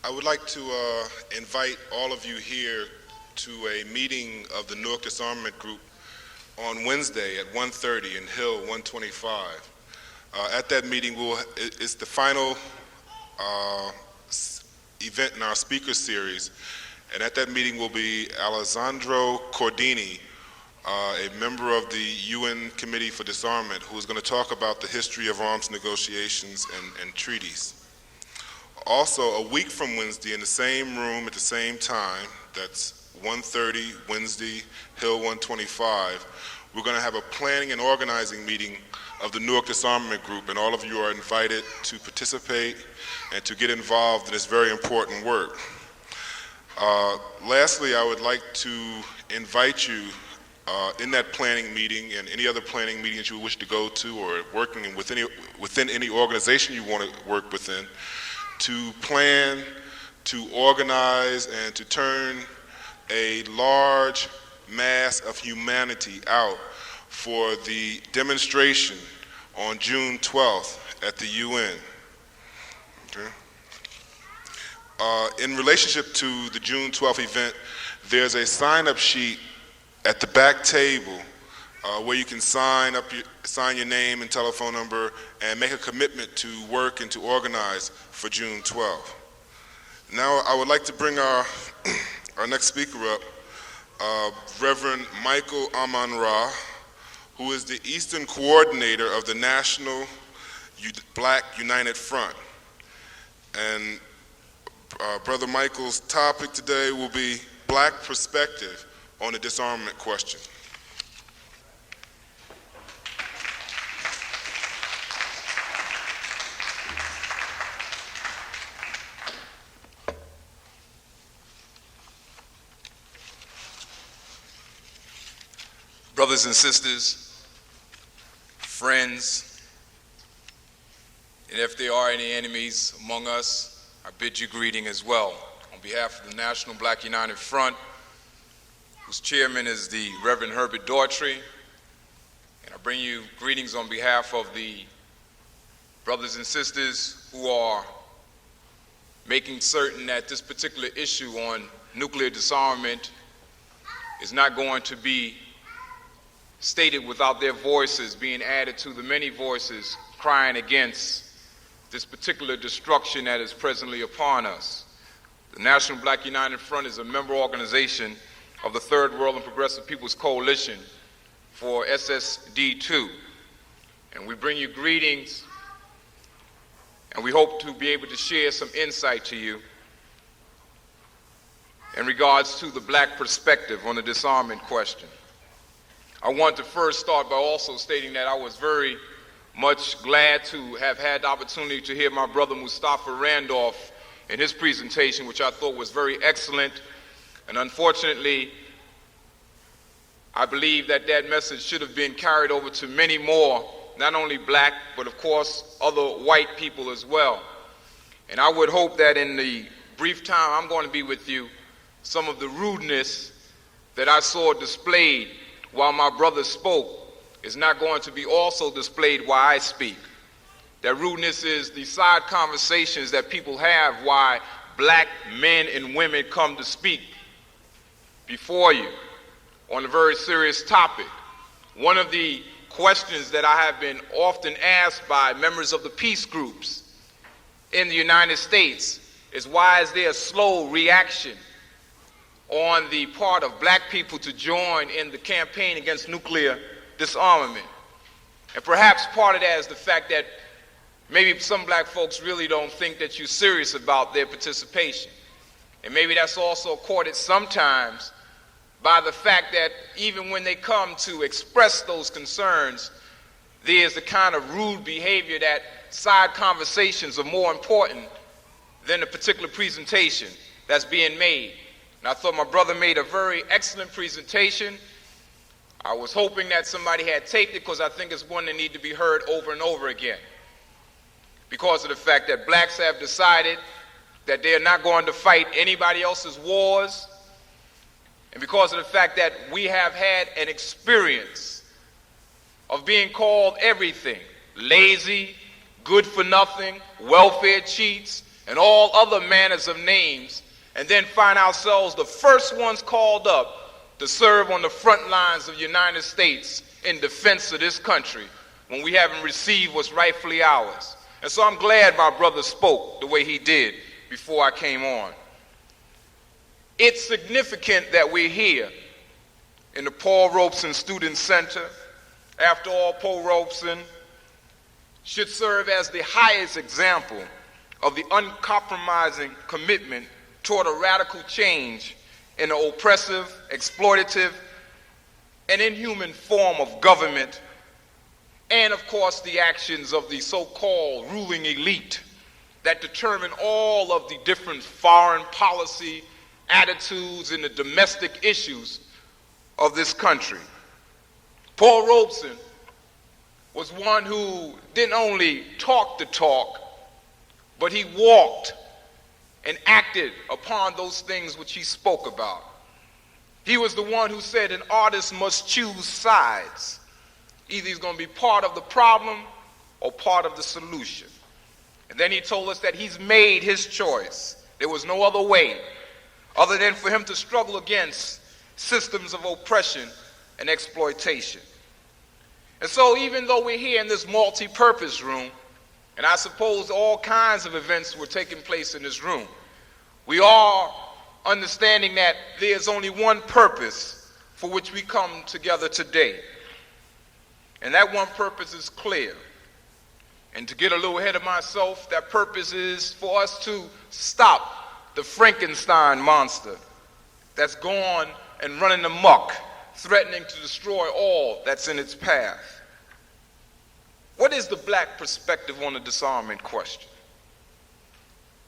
I would like to invite all of you here to a meeting of the Newark Disarmament Group on Wednesday at 1:30 in Hill 125. At that meeting, it's the final event in our speaker series, and at that meeting will be Alessandro Cordini, a member of the UN Committee for Disarmament, who is going to talk about the history of arms negotiations and treaties. Also, a week from Wednesday, in the same room at the same time, that's 1:30 Wednesday, Hill 125, we're going to have a planning and organizing meeting of the Newark Disarmament Group, and all of you are invited to participate and to get involved in this very important work. Lastly, I would like to invite you in that planning meeting and any other planning meetings you wish to go to, or working within any organization you want to work within, to plan, to organize, and to turn a large mass of humanity out for the demonstration on June 12th at the UN. Okay. In relationship to the June 12th event, there's a sign-up sheet at the back table where you can sign your name and telephone number and make a commitment to work and to organize for June 12th. Now I would like to bring our next speaker up, Reverend Michael Amon-Ra, who is the Eastern Coordinator of the National Black United Front. And Brother Michael's topic today will be Black Perspective on the Disarmament Question. Brothers and sisters, friends, and if there are any enemies among us, I bid you greeting as well. On behalf of the National Black United Front, whose chairman is the Reverend Herbert Daughtry, and I bring you greetings on behalf of the brothers and sisters who are making certain that this particular issue on nuclear disarmament is not going to be stated without their voices being added to the many voices crying against this particular destruction that is presently upon us. The National Black United Front is a member organization of the Third World and Progressive People's Coalition for SSD2. And we bring you greetings, and we hope to be able to share some insight to you in regards to the black perspective on the disarmament question. I want to first start by also stating that I was very much glad to have had the opportunity to hear my brother Mustafa Randolph in his presentation, which I thought was very excellent. And unfortunately, I believe that that message should have been carried over to many more, not only black, but of course other white people as well. And I would hope that in the brief time I'm going to be with you, some of the rudeness that I saw displayed while my brother spoke is not going to be also displayed while I speak. That rudeness is the side conversations that people have while black men and women come to speak before you on a very serious topic. One of the questions that I have been often asked by members of the peace groups in the United States is, why is there a slow reaction on the part of black people to join in the campaign against nuclear disarmament? And perhaps part of that is the fact that maybe some black folks really don't think that you're serious about their participation. And maybe that's also courted sometimes by the fact that even when they come to express those concerns, there's the kind of rude behavior that side conversations are more important than the particular presentation that's being made. And I thought my brother made a very excellent presentation. I was hoping that somebody had taped it, because I think it's one that needs to be heard over and over again, because of the fact that blacks have decided that they're not going to fight anybody else's wars, and because of the fact that we have had an experience of being called everything: lazy, good for nothing, welfare cheats, and all other manners of names, and then find ourselves the first ones called up to serve on the front lines of the United States in defense of this country when we haven't received what's rightfully ours. And so I'm glad my brother spoke the way he did before I came on. It's significant that we're here in the Paul Robeson Student Center. After all, Paul Robeson should serve as the highest example of the uncompromising commitment toward a radical change in the oppressive, exploitative, and inhuman form of government, and of course the actions of the so-called ruling elite that determine all of the different foreign policy attitudes and the domestic issues of this country. Paul Robeson was one who didn't only talk the talk, but he walked and acted upon those things which he spoke about. He was the one who said an artist must choose sides. Either he's going to be part of the problem or part of the solution. And then he told us that he's made his choice. There was no other way other than for him to struggle against systems of oppression and exploitation. And so even though we're here in this multi-purpose room, and I suppose all kinds of events were taking place in this room, we are understanding that there's only one purpose for which we come together today. And that one purpose is clear. And to get a little ahead of myself, that purpose is for us to stop the Frankenstein monster that's gone and running amok, threatening to destroy all that's in its path. What is the black perspective on the disarmament question?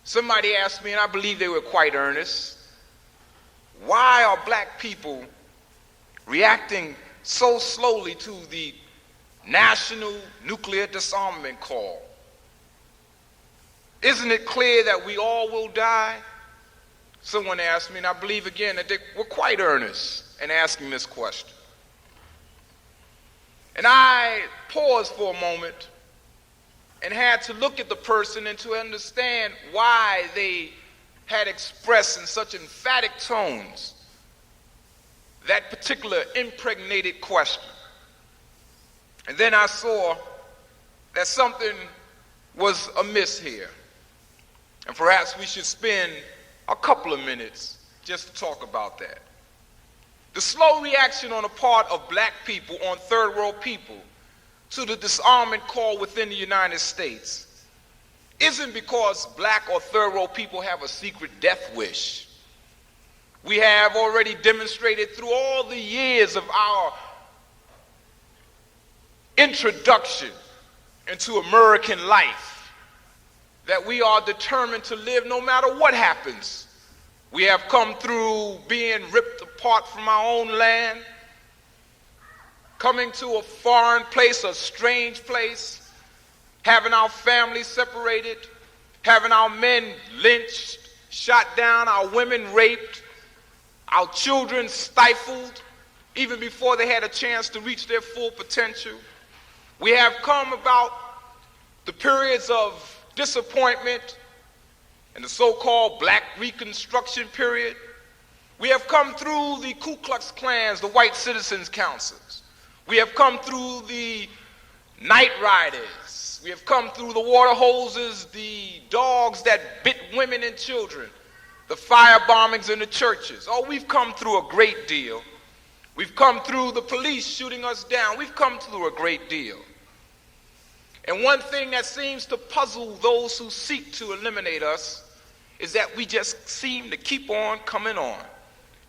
Somebody asked me, and I believe they were quite earnest, why are black people reacting so slowly to the national nuclear disarmament call? Isn't it clear that we all will die? Someone asked me, and I believe again that they were quite earnest in asking this question. And I paused for a moment and had to look at the person and to understand why they had expressed in such emphatic tones that particular impregnated question. And then I saw that something was amiss here. And perhaps we should spend a couple of minutes just to talk about that. The slow reaction on the part of black people, on third world people, to the disarmament call within the United States isn't because black or third world people have a secret death wish. We have already demonstrated through all the years of our introduction into American life that we are determined to live no matter what happens. We have come through being ripped apart from our own land, coming to a foreign place, a strange place, having our families separated, having our men lynched, shot down, our women raped, our children stifled, even before they had a chance to reach their full potential. We have come about the periods of disappointment and the so-called Black Reconstruction period. We have come through the Ku Klux Klans, the White Citizens Councils. We have come through the night riders. We have come through the water hoses, the dogs that bit women and children, the fire bombings in the churches. Oh, we've come through a great deal. We've come through the police shooting us down. We've come through a great deal. And one thing that seems to puzzle those who seek to eliminate us is that we just seem to keep on coming on.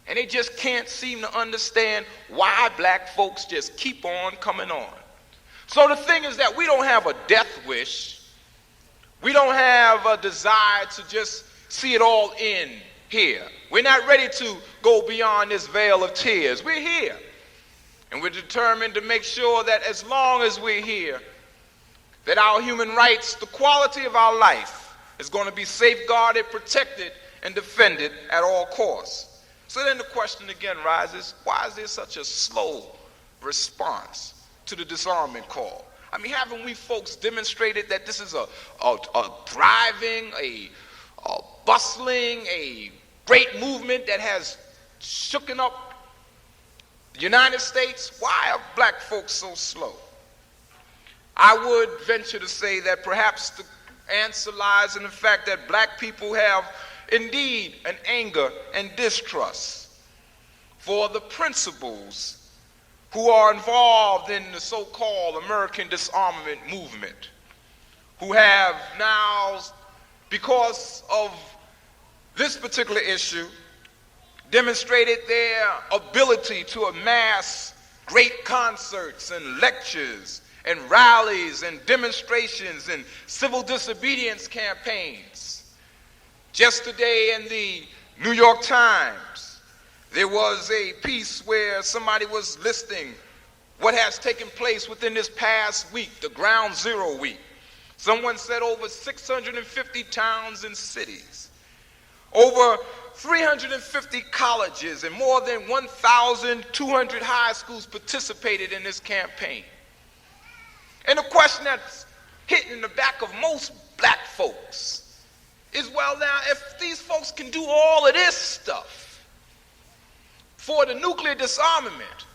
And they just can't seem to understand why black folks just keep on coming on. So the thing is that we don't have a death wish. We don't have a desire to just see it all end here. We're not ready to go beyond this veil of tears. We're here. And we're determined to make sure that as long as we're here, that our human rights, the quality of our life, is going to be safeguarded, protected, and defended at all costs. So then the question again rises, why is there such a slow response to the disarmament call? I mean, haven't we folks demonstrated that this is a thriving, a bustling, a great movement that has shooken up the United States. Why are black folks so slow? I would venture to say that perhaps the answer lies in the fact that black people have indeed an anger and distrust for the principles who are involved in the so-called American disarmament movement, who have now, because of this particular issue, demonstrated their ability to amass great concerts and lectures and rallies and demonstrations and civil disobedience campaigns. Just today in the New York Times, there was a piece where somebody was listing what has taken place within this past week, the Ground Zero week. Someone said over 650 towns and cities, over 350 colleges, and more than 1,200 high schools participated in this campaign. And the question that's hitting in the back of most black folks is, well, now, if these folks can do all of this stuff for the nuclear disarmament,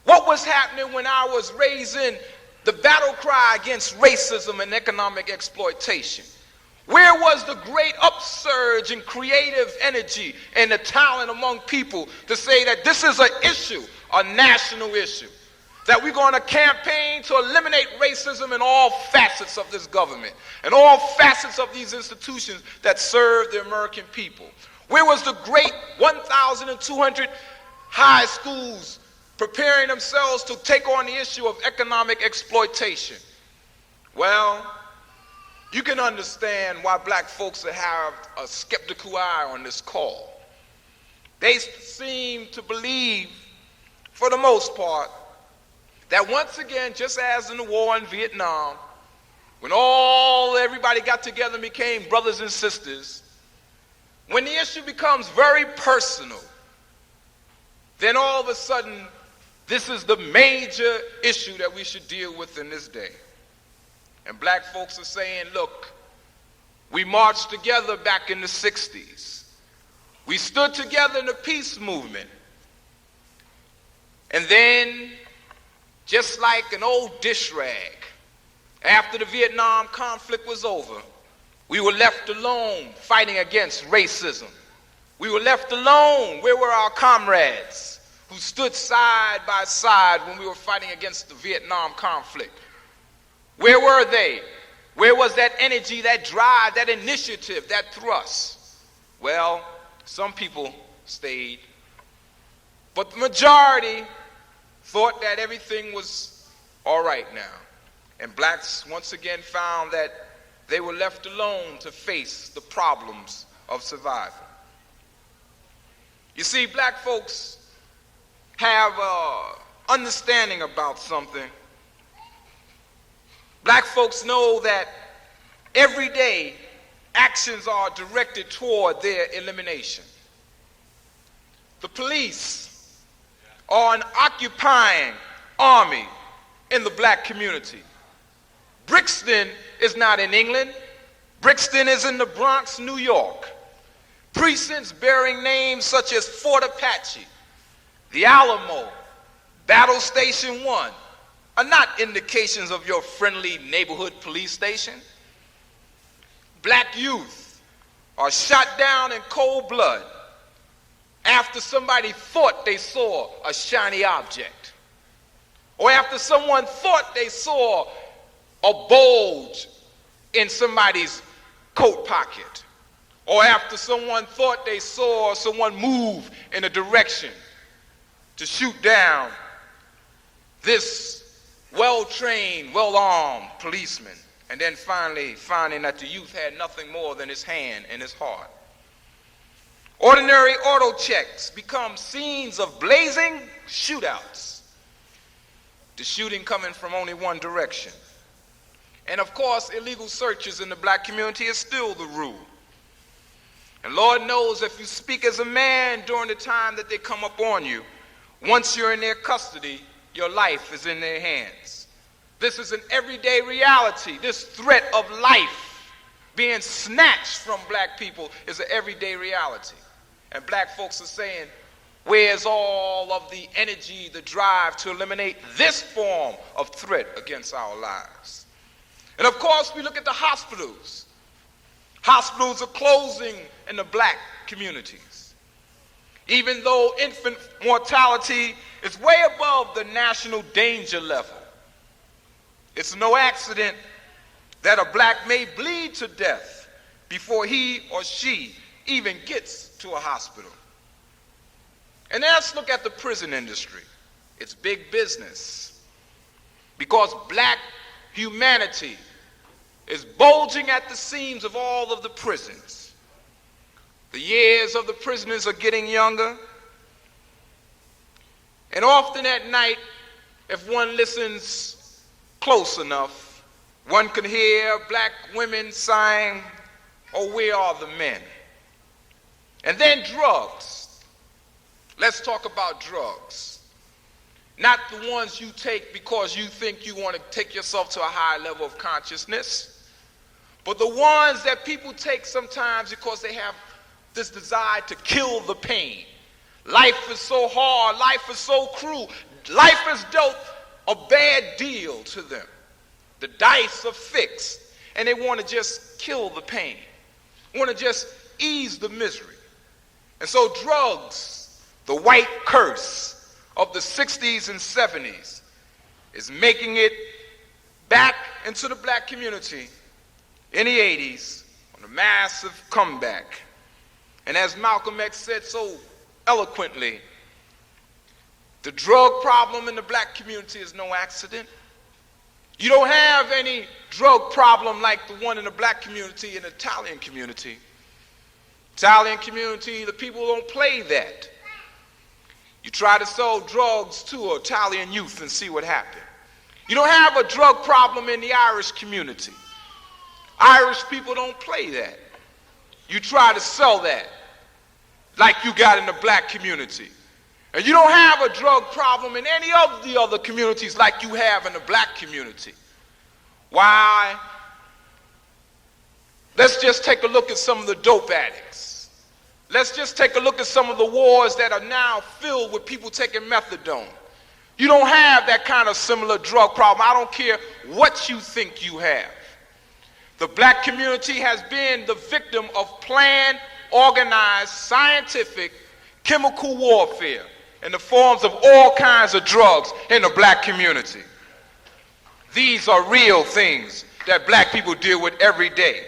what was happening when I was raising the battle cry against racism and economic exploitation? Where was the great upsurge in creative energy and the talent among people to say that this is an issue, a national issue, that we're going to campaign to eliminate racism in all facets of this government and all facets of these institutions that serve the American people? Where was the great 1,200 high schools preparing themselves to take on the issue of economic exploitation? Well, you can understand why black folks have a skeptical eye on this call. They seem to believe, for the most part, that once again, just as in the war in Vietnam, when everybody got together and became brothers and sisters, when the issue becomes very personal, then all of a sudden, this is the major issue that we should deal with in this day. And black folks are saying, look, we marched together back in the 60s. We stood together in the peace movement. And then, just like an old dish rag, after the Vietnam conflict was over, we were left alone fighting against racism. We were left alone. Where were our comrades who stood side by side when we were fighting against the Vietnam conflict? Where were they? Where was that energy, that drive, that initiative, that thrust? Well, some people stayed, but the majority thought that everything was all right now. And blacks once again found that they were left alone to face the problems of survival. You see, black folks have an understanding about something. Black folks know that every day actions are directed toward their elimination. The police are an occupying army in the black community. Brixton is not in England. Brixton is in the Bronx, New York. Precincts bearing names such as Fort Apache, the Alamo, Battle Station 1 are not indications of your friendly neighborhood police station. Black youth are shot down in cold blood after somebody thought they saw a shiny object, or after someone thought they saw a bulge in somebody's coat pocket, or after someone thought they saw someone move in a direction to shoot down this well-trained, well-armed policeman, and then finally finding that the youth had nothing more than his hand and his heart. Ordinary auto checks become scenes of blazing shootouts, the shooting coming from only one direction. And of course, illegal searches in the black community is still the rule. And Lord knows if you speak as a man during the time that they come up on you, once you're in their custody, your life is in their hands. This is an everyday reality. This threat of life being snatched from black people is an everyday reality. And black folks are saying, where's all of the energy, the drive to eliminate this form of threat against our lives? And of course, we look at the hospitals. Hospitals are closing in the black communities. Even though infant mortality is way above the national danger level, it's no accident that a black may bleed to death before he or she even gets to a hospital. And let's look at the prison industry. It's big business because black humanity is bulging at the seams of all of the prisons. The years of the prisoners are getting younger, and often at night, if one listens close enough, one can hear black women sighing, "Oh, where are the men?" And then drugs. Let's talk about drugs. Not the ones you take because you think you want to take yourself to a higher level of consciousness, but the ones that people take sometimes because they have this desire to kill the pain. Life is so hard, life is so cruel, life has dealt a bad deal to them. The dice are fixed, and they want to just kill the pain, want to just ease the misery. And so drugs, the white curse of the 60s and 70s, is making it back into the black community in the 80s on a massive comeback. And as Malcolm X said so eloquently, the drug problem in the black community is no accident. You don't have any drug problem like the one in the black community and the Italian community. Italian community, the people don't play that. You try to sell drugs to Italian youth and see what happens. You don't have a drug problem in the Irish community. Irish people don't play that. You try to sell that like you got in the black community. And you don't have a drug problem in any of the other communities like you have in the black community. Why? Let's just take a look at some of the dope addicts. Let's just take a look at some of the wards that are now filled with people taking methadone. You don't have that kind of similar drug problem. I don't care what you think you have. The black community has been the victim of planned, organized, scientific, chemical warfare in the forms of all kinds of drugs in the black community. These are real things that black people deal with every day.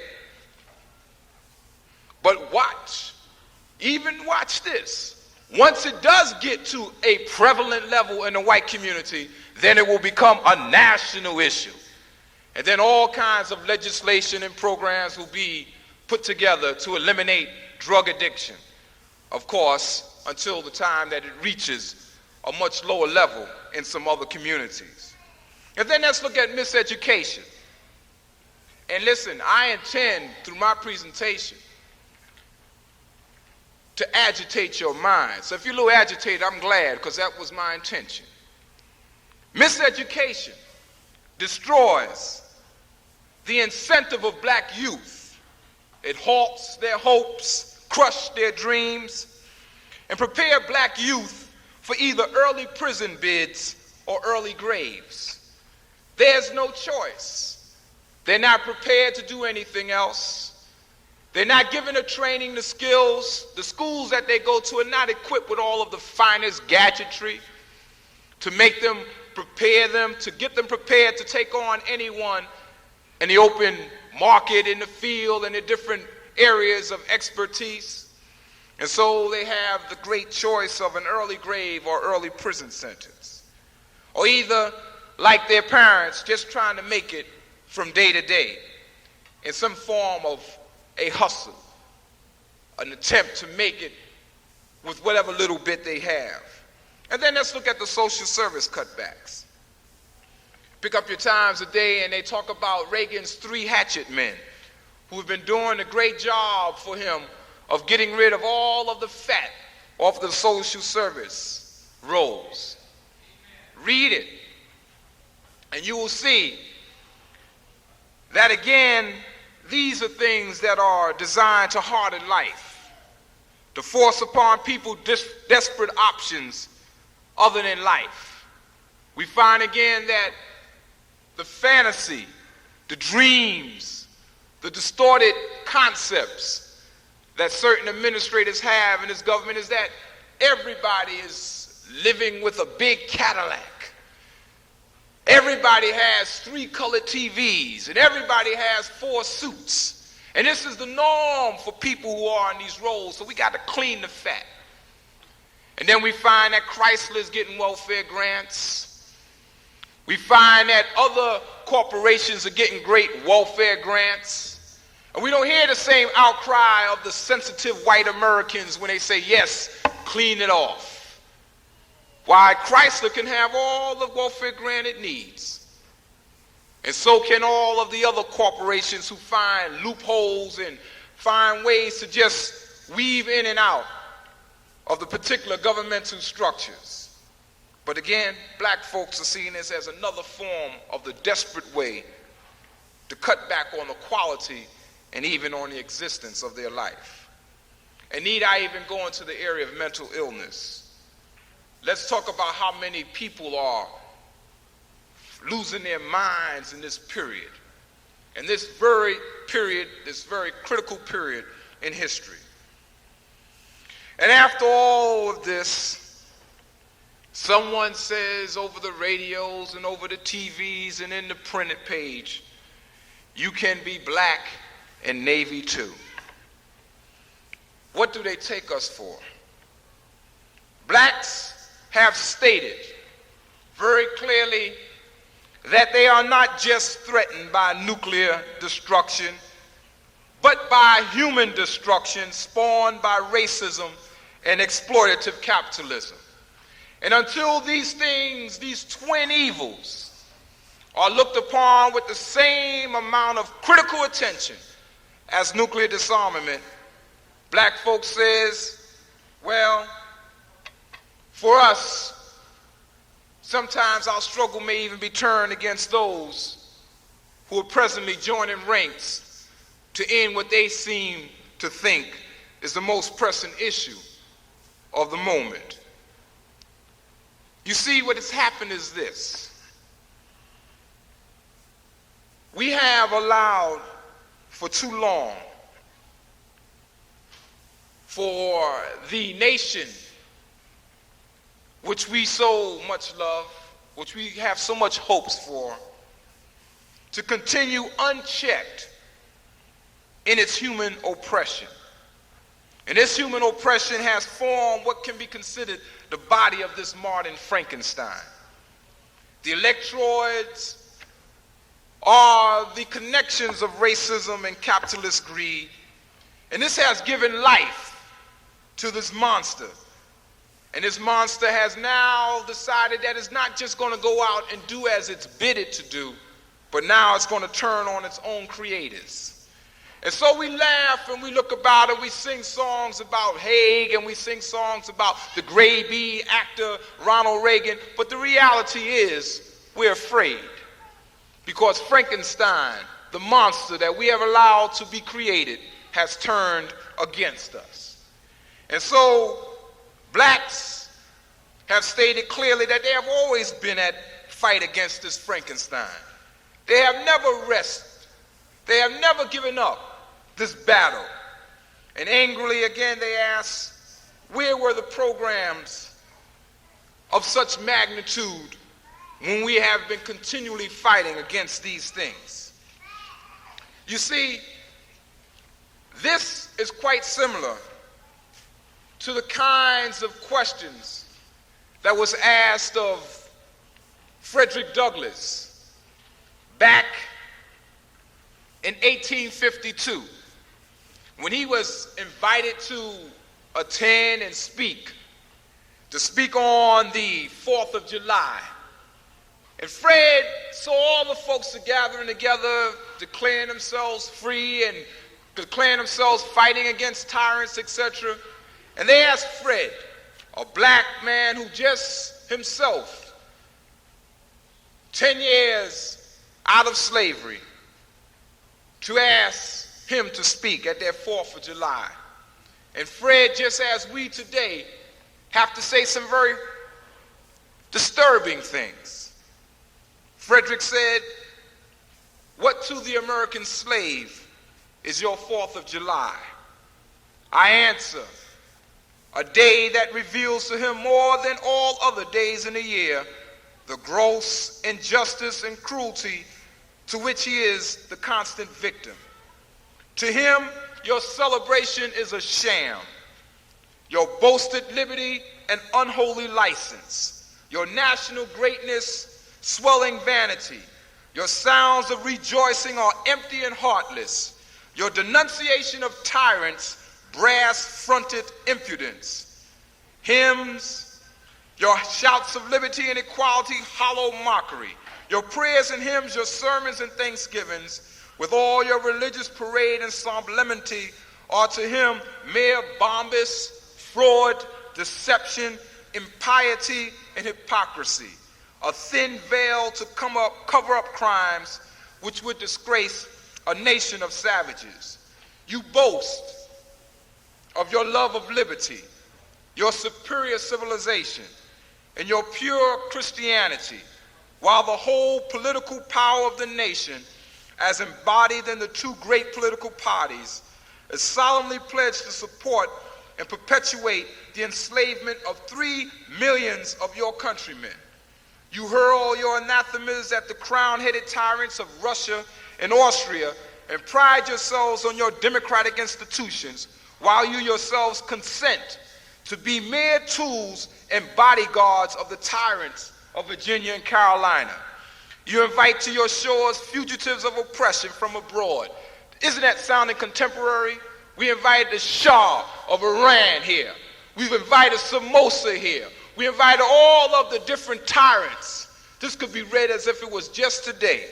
But watch, even watch this. Once it does get to a prevalent level in the white community, then it will become a national issue. And then all kinds of legislation and programs will be put together to eliminate drug addiction. Of course, until the time that it reaches a much lower level in some other communities. And then let's look at miseducation. And listen, I intend through my presentation to agitate your mind. So if you're a little agitated, I'm glad, because that was my intention. Miseducation destroys the incentive of black youth. It halts their hopes, crushes their dreams, and prepare black youth for either early prison bids or early graves. There's no choice. They're not prepared to do anything else. They're not given the training, the skills. The schools that they go to are not equipped with all of the finest gadgetry to make them, prepare them, to get them prepared to take on anyone in the open market, in the field, and the different areas of expertise. And so they have the great choice of an early grave or early prison sentence. Or either, like their parents, just trying to make it from day to day in some form of a hustle, an attempt to make it with whatever little bit they have. And then let's look at the social service cutbacks. Pick up your Times today and they talk about Reagan's 3 hatchet men who have been doing a great job for him of getting rid of all of the fat off the social service rolls. Read it, and you will see that again, these are things that are designed to harden life, to force upon people desperate options other than life. We find again that the fantasy, the dreams, the distorted concepts that certain administrators have in this government is that everybody is living with a big Cadillac. Everybody has 3 colored TVs, and everybody has 4 suits. And this is the norm for people who are in these roles, so we got to clean the fat. And then we find that Chrysler is getting welfare grants. We find that other corporations are getting great welfare grants. And we don't hear the same outcry of the sensitive white Americans when they say, yes, clean it off. Why, Chrysler can have all the welfare grant it needs. And so can all of the other corporations who find loopholes and find ways to just weave in and out of the particular governmental structures. But again, black folks are seeing this as another form of the desperate way to cut back on the quality and even on the existence of their life. And need I even go into the area of mental illness? Let's talk about how many people are losing their minds in this period. And this very period, this very critical period in history. And after all of this, someone says over the radios and over the TVs and in the printed page, you can be black and Navy too. What do they take us for? Blacks have stated very clearly that they are not just threatened by nuclear destruction, but by human destruction spawned by racism and exploitative capitalism. And until these things, these twin evils, are looked upon with the same amount of critical attention as nuclear disarmament, black folks says, well, for us, sometimes our struggle may even be turned against those who are presently joining ranks to end what they seem to think is the most pressing issue of the moment. You see, what has happened is this. We have allowed for too long for the nation which we so much love, which we have so much hopes for, to continue unchecked in its human oppression. And this human oppression has formed what can be considered the body of this modern Frankenstein. The electrodes are the connections of racism and capitalist greed. And this has given life to this monster. And this monster has now decided that it's not just going to go out and do as it's bidded to do, but now it's going to turn on its own creators. And so we laugh and we look about it, we sing songs about Haig and we sing songs about the Grey B actor Ronald Reagan, but the reality is we're afraid because Frankenstein, the monster that we have allowed to be created, has turned against us. And so blacks have stated clearly that they have always been at fight against this Frankenstein. They have never rested. They have never given up this battle. And angrily again they ask, where were the programs of such magnitude when we have been continually fighting against these things? You see, this is quite similar to the kinds of questions that was asked of Frederick Douglass back in 1852 when he was invited to attend and speak on the 4th of July. And Fred saw all the folks gathering together, declaring themselves free and declaring themselves fighting against tyrants, etc. And they asked Fred, a black man who just himself, 10 years out of slavery, to ask, him to speak at their 4th of July. And Fred, just as we today have to say some very disturbing things. Frederick said, "What to the American slave is your 4th of July?" I answer, a day that reveals to him more than all other days in the year the gross injustice and cruelty to which he is the constant victim. To him, your celebration is a sham, your boasted liberty an unholy license, your national greatness swelling vanity, your sounds of rejoicing are empty and heartless, your denunciation of tyrants brass-fronted impudence, hymns, your shouts of liberty and equality hollow mockery, your prayers and hymns, your sermons and thanksgivings, with all your religious parade and solemnity, are to him mere bombast, fraud, deception, impiety, and hypocrisy, a thin veil to cover up crimes which would disgrace a nation of savages. You boast of your love of liberty, your superior civilization, and your pure Christianity, while the whole political power of the nation, as embodied in the 2 great political parties, is solemnly pledged to support and perpetuate the enslavement of 3 millions of your countrymen. You hurl your anathemas at the crown-headed tyrants of Russia and Austria and pride yourselves on your democratic institutions, while you yourselves consent to be mere tools and bodyguards of the tyrants of Virginia and Carolina. You invite to your shores fugitives of oppression from abroad. Isn't that sounding contemporary? We invited the Shah of Iran here. We've invited Somoza here. We invited all of the different tyrants. This could be read as if it was just today.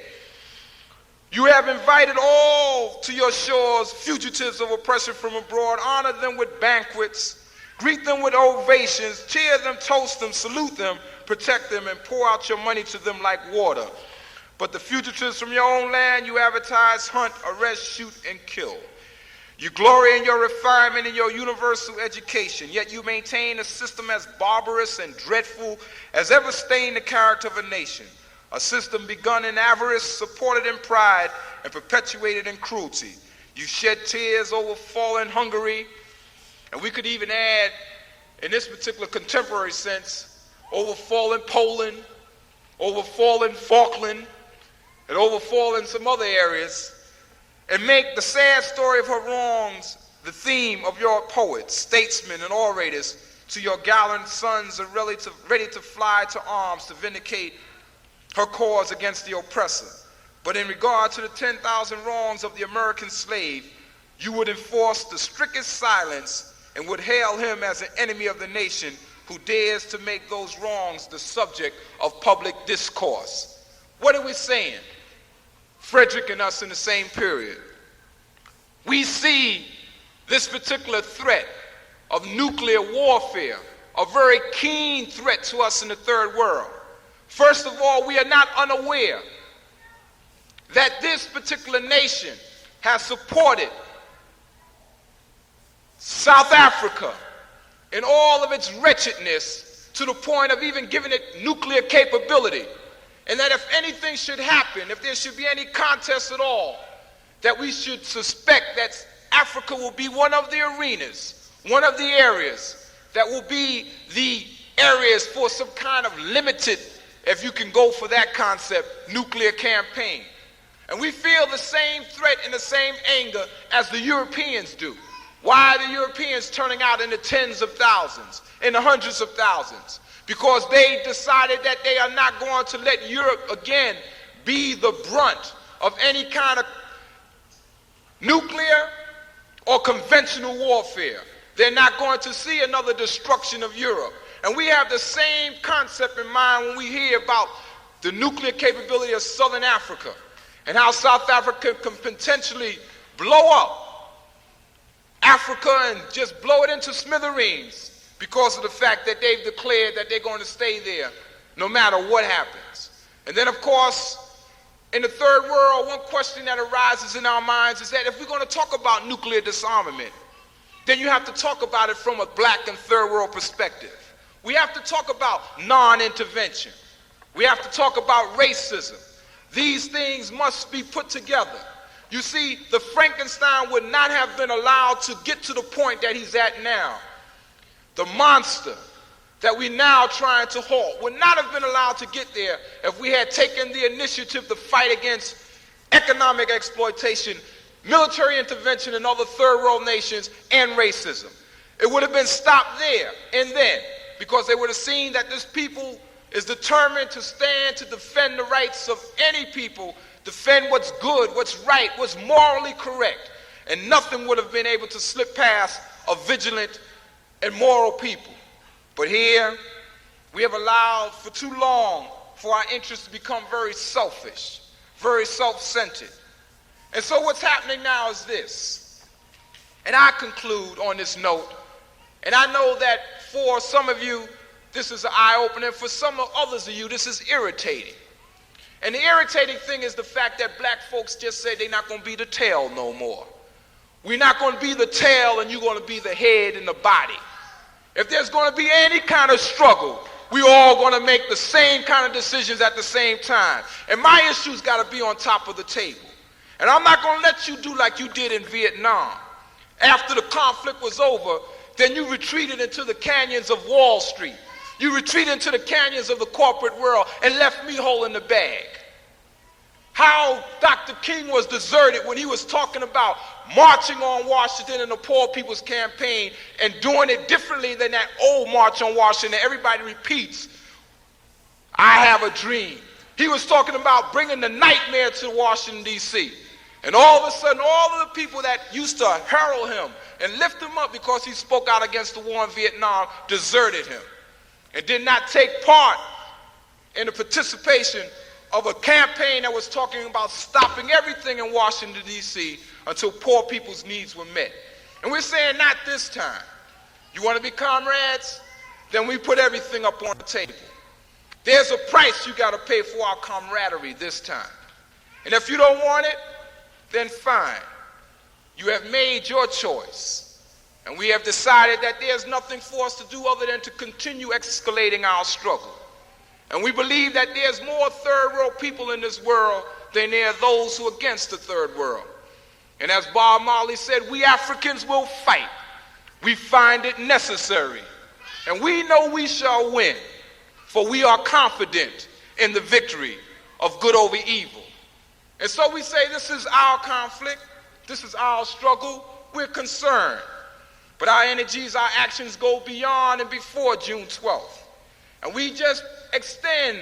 You have invited all to your shores fugitives of oppression from abroad. Honor them with banquets. Greet them with ovations. Cheer them, toast them, salute them, protect them, and pour out your money to them like water. But the fugitives from your own land you advertise, hunt, arrest, shoot, and kill. You glory in your refinement and your universal education, yet you maintain a system as barbarous and dreadful as ever stained the character of a nation. A system begun in avarice, supported in pride, and perpetuated in cruelty. You shed tears over fallen Hungary, and we could even add, in this particular contemporary sense, over fallen Poland, over fallen Falkland, and over fallen some other areas, and make the sad story of her wrongs the theme of your poets, statesmen, and orators, to your gallant sons are ready to fly to arms to vindicate her cause against the oppressor. But in regard to the 10,000 wrongs of the American slave, you would enforce the strictest silence and would hail him as an enemy of the nation who dares to make those wrongs the subject of public discourse. What are we saying? Frederick and us in the same period. We see this particular threat of nuclear warfare, a very keen threat to us in the third world. First of all, we are not unaware that this particular nation has supported South Africa in all of its wretchedness to the point of even giving it nuclear capability. And that if anything should happen, if there should be any contest at all, that we should suspect that Africa will be one of the arenas, one of the areas that will be the areas for some kind of limited, if you can go for that concept, nuclear campaign. And we feel the same threat and the same anger as the Europeans do. Why are the Europeans turning out in the tens of thousands, in the hundreds of thousands? Because they decided that they are not going to let Europe again be the brunt of any kind of nuclear or conventional warfare. They're not going to see another destruction of Europe. And we have the same concept in mind when we hear about the nuclear capability of Southern Africa and how South Africa can potentially blow up Africa and just blow it into smithereens because of the fact that they've declared that they're going to stay there no matter what happens. And then, of course, in the third world, one question that arises in our minds is that if we're going to talk about nuclear disarmament, then you have to talk about it from a black and third world perspective. We have to talk about non-intervention. We have to talk about racism. These things must be put together. You see, the Frankenstein would not have been allowed to get to the point that he's at now. The monster that we're now trying to halt would not have been allowed to get there if we had taken the initiative to fight against economic exploitation, military intervention in other third world nations, and racism. It would have been stopped there and then, because they would have seen that this people is determined to stand to defend the rights of any people, defend what's good, what's right, what's morally correct, and nothing would have been able to slip past a vigilant and moral people. But here, we have allowed for too long for our interests to become very selfish, very self-centered. And so what's happening now is this, and I conclude on this note, and I know that for some of you, this is an eye-opener, for some of others of you, this is irritating. And the irritating thing is the fact that black folks just say they're not going to be the tail no more. We're not going to be the tail and you're going to be the head and the body. If there's going to be any kind of struggle, we're all going to make the same kind of decisions at the same time. And my issues got to be on top of the table. And I'm not going to let you do like you did in Vietnam. After the conflict was over, then you retreated into the canyons of Wall Street. You retreated into the canyons of the corporate world and left me holding the bag. How Dr. King was deserted when he was talking about marching on Washington in the Poor People's Campaign and doing it differently than that old March on Washington. Everybody repeats, I have a dream. He was talking about bringing the nightmare to Washington, D.C. And all of a sudden, all of the people that used to herald him and lift him up because he spoke out against the war in Vietnam deserted him and did not take part in the participation of a campaign that was talking about stopping everything in Washington, D.C. until poor people's needs were met. And we're saying not this time. You want to be comrades? Then we put everything up on the table. There's a price you got to pay for our camaraderie this time. And if you don't want it, then fine. You have made your choice. And we have decided that there's nothing for us to do other than to continue escalating our struggle. And we believe that there's more third world people in this world than there are those who are against the third world. And as Bob Marley said, we Africans will fight. We find it necessary. And we know we shall win, for we are confident in the victory of good over evil. And so we say this is our conflict, this is our struggle, we're concerned. But our energies, our actions go beyond and before June 12th. And we just extend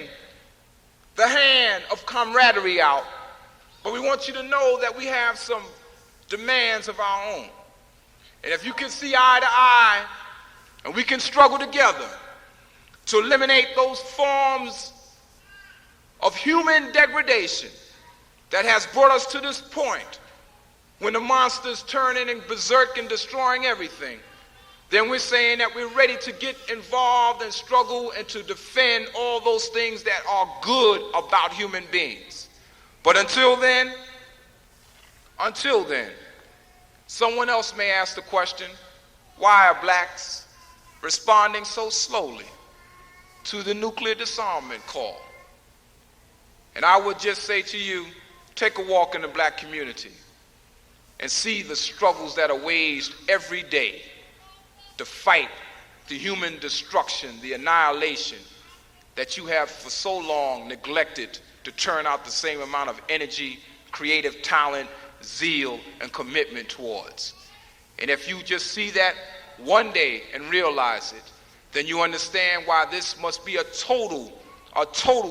the hand of camaraderie out, but we want you to know that we have some demands of our own. And if you can see eye to eye, and we can struggle together to eliminate those forms of human degradation that has brought us to this point when the monster's turning and berserk and destroying everything, then we're saying that we're ready to get involved and struggle and to defend all those things that are good about human beings. But until then, someone else may ask the question, why are blacks responding so slowly to the nuclear disarmament call? And I would just say to you, take a walk in the black community and see the struggles that are waged every day to fight the human destruction, the annihilation that you have for so long neglected to turn out the same amount of energy, creative talent, zeal, and commitment towards. And if you just see that one day and realize it, then you understand why this must be a total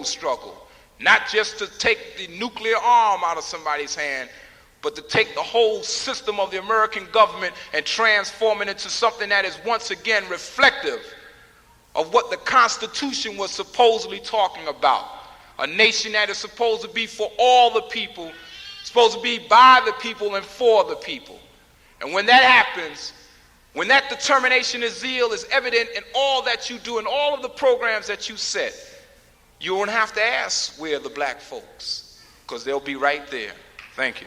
struggle. Not just to take the nuclear arm out of somebody's hand, but to take the whole system of the American government and transform it into something that is once again reflective of what the Constitution was supposedly talking about. A nation that is supposed to be for all the people, supposed to be by the people and for the people. And when that happens, when that determination and zeal is evident in all that you do and all of the programs that you set, you won't have to ask where the black folks, because they'll be right there. Thank you.